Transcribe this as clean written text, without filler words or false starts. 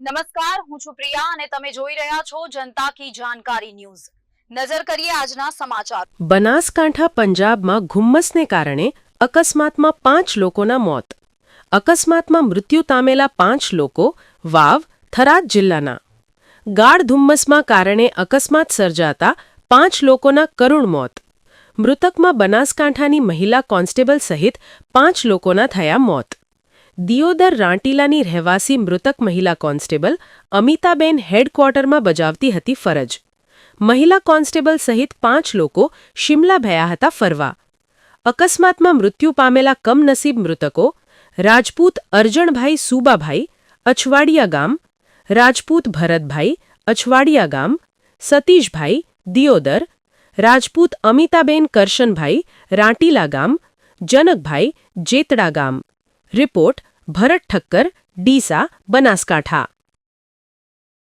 નમસ્કાર, હું છું પ્રિયા અને તમે જોઈ રહ્યા છો જનતા કી જાણકારી ન્યૂઝ। નજર કરીએ આજના સમાચાર। બનાસકાંઠા પંજાબમાં ધુમ્મસને કારણે અકસ્માતમાં 5 લોકોના મોત। અકસ્માતમાં મૃત્યુ પામેલા 5 લોકો વાવ, થરાદ જિલ્લાના। ગાઢ ધુમ્મસમાં કારણે અકસ્માત સર્જાતા 5 લોકોના કરુણ મોત। મૃતકમાં બનાસકાંઠાની મહિલા કોન્સ્ટેબલ સહિત 5 લોકોના થયા મોત। દિયોદર રાંટીલાની રહેવાસી મૃતક મહિલા કોન્સ્ટેબલ અમિતાબેન હેડક્વાર્ટરમાં બજાવતી હતી ફરજ। મહિલા કોન્સ્ટેબલ સહિત 5 લોકો શિમલા ગયા હતા ફરવા। અકસ્માતમાં મૃત્યુ પામેલા કમનસીબ મૃતકો રાજપૂત અરજણભાઈ સુબાભાઈ, અછવાડિયા ગામ, રાજપૂત ભરતભાઈ, અછવાડિયા ગામ, સતીશભાઈ, દિયોદર, રાજપૂત અમિતાબેન કરશનભાઈ, રાંટીલા ગામ, જનકભાઈ, જેતડા ગામ। રિપોર્ટ ભરત ઠક્કર, ડીસા, બનાસકાંઠા।